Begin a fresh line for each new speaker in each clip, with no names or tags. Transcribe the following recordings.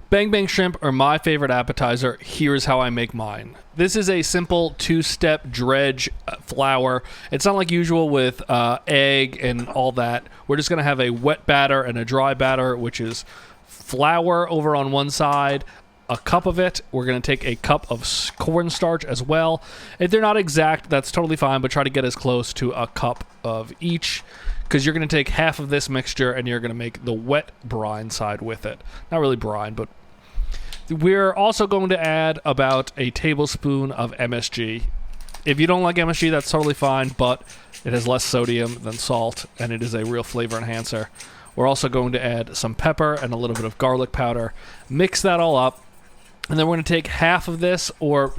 Bang Bang Shrimp are my favorite appetizer. Here's how I make mine. This is a simple two-step dredge flour. It's not like usual with egg and all that. We're just going to have a wet batter and a dry batter, which is flour over on one side, a cup of it. We're going to take a cup of cornstarch as well. If they're not exact, that's totally fine, but try to get as close to a cup of each, because you're going to take half of this mixture and you're going to make the wet brine side with it. Not really brine, but we're also going to add about a tablespoon of MSG. If you don't like MSG, that's totally fine, but it has less sodium than salt, and it is a real flavor enhancer. We're also going to add some pepper and a little bit of garlic powder. Mix that all up, and then we're going to take half of this, or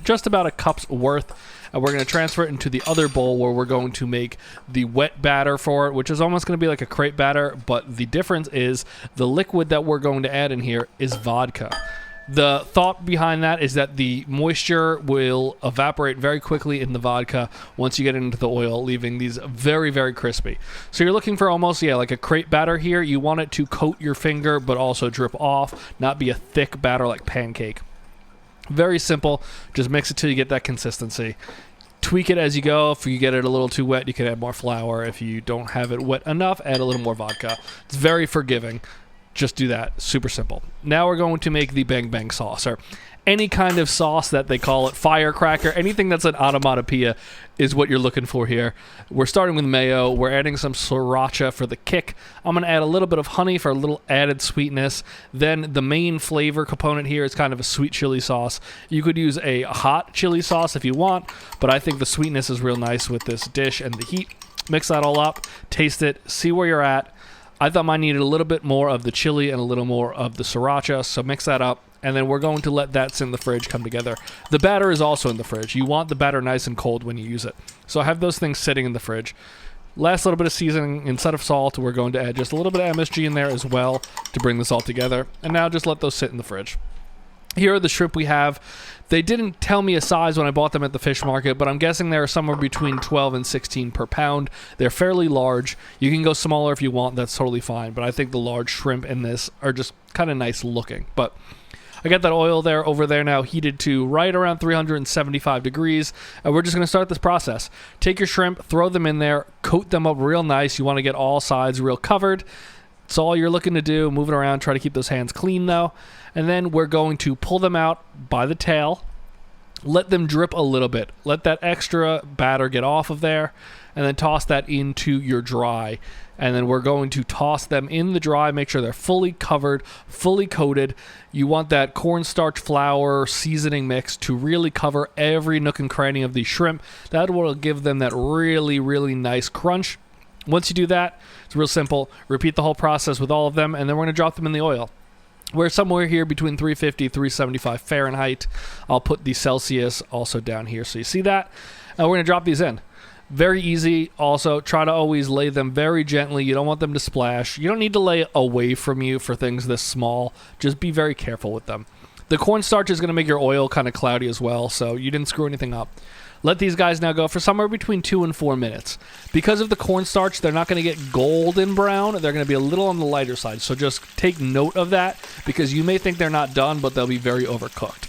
just about a cup's worth, and we're going to transfer it into the other bowl where we're going to make the wet batter for it, which is almost going to be like a crepe batter, but the difference is the liquid that we're going to add in here is vodka. The thought behind that is that the moisture will evaporate very quickly in the vodka once you get it into the oil, leaving these very, very crispy. So you're looking for almost, like a crepe batter here. You want it to coat your finger, but also drip off, not be a thick batter like pancake. Very simple. Just mix it till you get that consistency. Tweak it as you go. If you get it a little too wet, you can add more flour. If you don't have it wet enough, add a little more vodka. It's very forgiving. Just do that. Super simple. Now we're going to make the Bang Bang sauce, or any kind of sauce that they call it. Firecracker, anything that's an onomatopoeia is what you're looking for here. We're starting with mayo. We're adding some sriracha for the kick. I'm going to add a little bit of honey for a little added sweetness. Then the main flavor component here is kind of a sweet chili sauce. You could use a hot chili sauce if you want, but I think the sweetness is real nice with this dish and the heat. Mix that all up, taste it, see where you're at. I thought mine needed a little bit more of the chili and a little more of the sriracha, so mix that up, and then we're going to let that sit in the fridge come together. The batter is also in the fridge. You want the batter nice and cold when you use it. So I have those things sitting in the fridge. Last little bit of seasoning. Instead of salt, we're going to add just a little bit of MSG in there as well to bring this all together. And now just let those sit in the fridge. Here are the shrimp we have. They didn't tell me a size when I bought them at the fish market, but I'm guessing they're somewhere between 12 and 16 per pound. They're fairly large. You can go smaller if you want. That's totally fine. But I think the large shrimp in this are just kind of nice looking. But I got that oil there over there now heated to right around 375 degrees. And we're just going to start this process. Take your shrimp, throw them in there, coat them up real nice. You want to get all sides real covered. That's all you're looking to do. Move it around. Try to keep those hands clean, though. And then we're going to pull them out by the tail. Let them drip a little bit. Let that extra batter get off of there. And then toss that into your dry. And then we're going to toss them in the dry. Make sure they're fully covered, fully coated. You want that cornstarch flour seasoning mix to really cover every nook and cranny of the shrimp. That will give them that really, really nice crunch. Once you do that, it's real simple. Repeat the whole process with all of them, and then we're going to drop them in the oil. We're somewhere here between 350 375 Fahrenheit. I'll put the Celsius also down here so you see that. And we're going to drop these in. Very easy. Also, try to always lay them very gently. You don't want them to splash. You don't need to lay away from you for things this small. Just be very careful with them. The cornstarch is going to make your oil kind of cloudy as well, so you didn't screw anything up. Let these guys now go for somewhere between 2 and 4 minutes. Because of the cornstarch, they're not going to get golden brown. They're going to be a little on the lighter side. So just take note of that, because you may think they're not done, but they'll be very overcooked.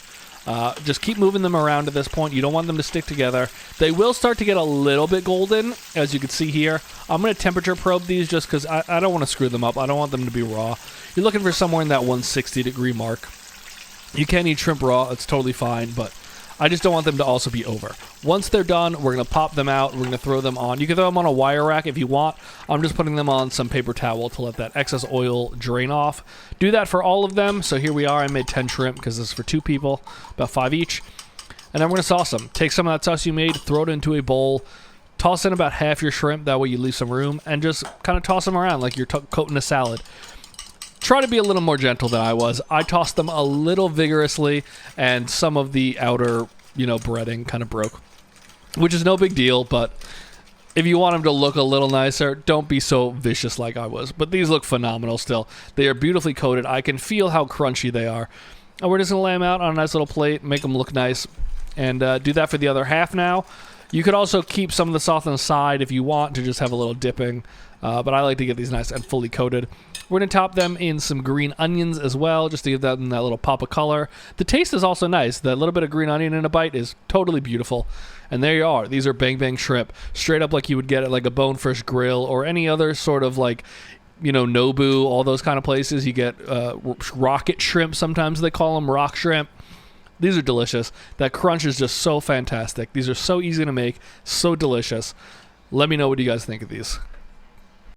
Just keep moving them around at this point. You don't want them to stick together. They will start to get a little bit golden, as you can see here. I'm going to temperature probe these just because I don't want to screw them up. I don't want them to be raw. You're looking for somewhere in that 160 degree mark. You can eat shrimp raw. It's totally fine, but I just don't want them to also be over. Once they're done, we're going to pop them out. We're going to throw them on. You can throw them on a wire rack if you want. I'm just putting them on some paper towel to let that excess oil drain off. Do that for all of them. So here we are. I made 10 shrimp because this is for 2 people, about 5 each. And then we're going to sauce them. Take some of that sauce you made, throw it into a bowl. Toss in about half your shrimp. That way you leave some room. And just kind of toss them around like you're coating a salad. Try to be a little more gentle than I was. I tossed them a little vigorously, and some of the outer, breading kind of broke, which is no big deal, but if you want them to look a little nicer, don't be so vicious like I was. But these look phenomenal still. They are beautifully coated. I can feel how crunchy they are. And we're just going to lay them out on a nice little plate, make them look nice, and do that for the other half now. You could also keep some of the sauce on the side if you want to just have a little dipping, but I like to get these nice and fully coated. We're going to top them in some green onions as well, just to give them that little pop of color. The taste is also nice. That little bit of green onion in a bite is totally beautiful. And there you are. These are Bang Bang shrimp, straight up like you would get at like a Bonefish Grill or any other sort of like, you know, Nobu, all those kind of places. You get rocket shrimp, sometimes they call them rock shrimp. These are delicious. That crunch is just so fantastic. These are so easy to make, so delicious. Let me know what you guys think of these.